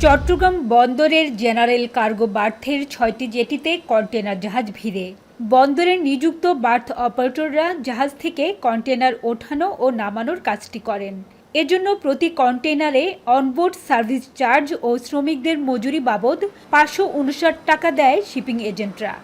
চট্টগ্রাম বন্দরের general cargo বার্থের ৬টি জেটিতে কন্টেনার জাহাজ ভিড়ে। বন্দরে নিযুক্ত বার্থ অপারেটররা জাহাজ থেকে কন্টেনার ওঠানো ও নামানোর কাজটি করেন। এজন্য প্রতি কন্টেনারে অনবোর্ড সার্ভিস চার্জ ও শ্রমিকদের মজুরি বাবদ ৫৫৯ টাকা দেয় শিপিং এজেন্টরা।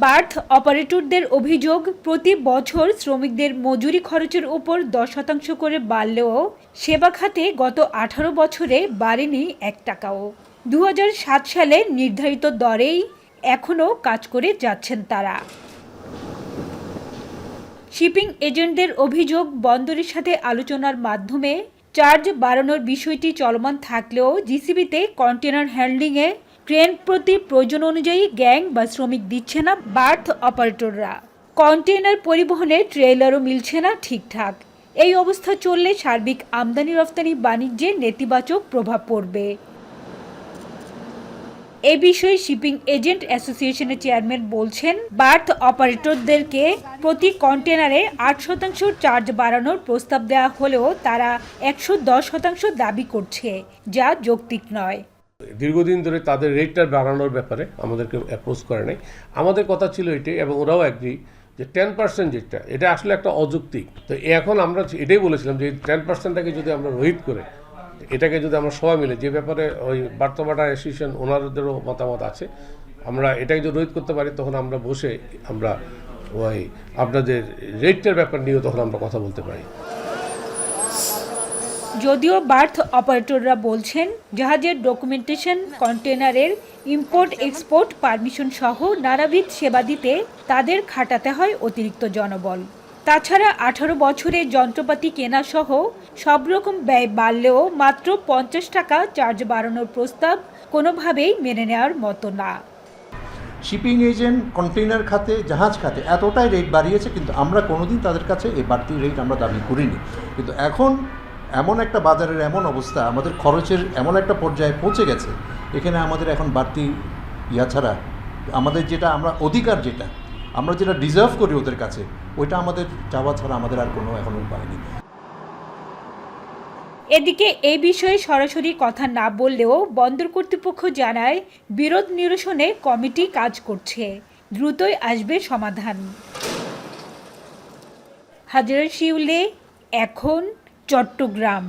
বার্থ অপারেটরদের অভিযোগ, প্রতি বছর শ্রমিকদের মজুরি খরচের উপর ১০% করে বাড়লেও সেবা খাতে গত ১৮ বছরে বাড়েনি ১ টাকাও। ২০০৭ সালে নির্ধারিত দরেই এখনও কাজ করে যাচ্ছেন তারা। শিপিং এজেন্টদের অভিযোগ, বন্দরের সাথে আলোচনার মাধ্যমে চার্জ বাড়ানোর বিষয়টি চলমান থাকলেও জিসিবিতে কন্টেনার হ্যান্ডলিংয়ে ট্রেন প্রতি প্রয়োজন অনুযায়ী গ্যাং বা শ্রমিক দিচ্ছে না বার্থ অপারেটররা। কন্টেনার পরিবহনে ট্রেলারও মিলছে না ঠিকঠাক। এই অবস্থা চললে সার্বিক আমদানি রফতানি বাণিজ্যে নেতিবাচক প্রভাব পড়বে। এ বিষয়ে শিপিং এজেন্ট অ্যাসোসিয়েশনের চেয়ারম্যান বলছেন, বার্থ অপারেটরদেরকে প্রতি কন্টেনারে ৮% চার্জ বাড়ানোর প্রস্তাব দেওয়া হলেও তারা ১১০% দাবি করছে, যা যৌক্তিক নয়। দীর্ঘদিন ধরে তাদের রেটটা বাড়ানোর ব্যাপারে আমাদেরকে অ্যাপ্রোচ করে নাই। আমাদের কথা ছিল এটাই, এবং ওরাও অ্যাগ্রি যে 10% যেটা, এটা আসলে একটা অযৌক্তিক। তো এখন আমরা এটাই বলেছিলাম যে 10%টাকে যদি আমরা রহিত করে এটাকে যদি আমরা সবাই মিলে, যে ব্যাপারে ওই বার্থবাটা অ্যাসোসিয়েশন ওনাদেরও মতামত আছে, আমরা এটাকে যদি রহিত করতে পারি তখন আমরা বসে আমরা ওই আপনাদের রেটটার ব্যাপার নিয়েও তখন আমরা কথা বলতে পারি। যদিও বার্থ অপারেটররা বলছেন, জাহাজের ডকুমেন্টেশন, কন্টেনারের ইম্পোর্ট এক্সপোর্ট পারমিশন সহ নানাবিধ সেবা দিতে তাদের খাটাতে হয় অতিরিক্ত জনবল। তাছাড়া ১৮ বছরে যন্ত্রপাতি কেনা সহ সব রকম ব্যয় বাড়লেও মাত্র ৫০ টাকা চার্জ বাড়ানোর প্রস্তাব কোনোভাবেই মেনে নেওয়ার মতো না। শিপিং এজেন্ট কন্টেইনার খাতে, জাহাজ খাতে এতটাই রেট বাড়িয়েছে, কিন্তু আমরা কোনোদিন তাদের কাছে এই বাড়তি রেট আমরা দাবি করিনি। কিন্তু এখন এমন একটা বাজারের এমন অবস্থা, আমাদের খরচের এমন একটা পর্যায়ে পৌঁছে গেছে, এখানে আমাদের এখন বাড়তি ছাড়া আমাদের যেটা আমরা অধিকার, যেটা আমরা যেটা ডিজার্ভ করি ওদের কাছে, ওইটা আমাদের চাওয়া ছাড়া আমাদের আর কোনো এখন উপায় নেই। এদিকে এই বিষয়ে সরাসরি কথা না বললেও বন্দর কর্তৃপক্ষ জানায়, বিরোধ নিরসনে কমিটি কাজ করছে, দ্রুতই আসবে সমাধান। হাজরা শিউলে, এখন, চট্টগ্রাম।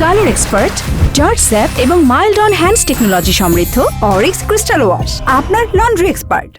কালার এক্সপার্ট, জর্জ স্যাপ এবং মাইল্ড অন হ্যান্ডস টেকনোলজি সমৃদ্ধ অরিক্স ক্রিস্টাল ওয়াশ, আপনার লন্ড্রি এক্সপার্ট।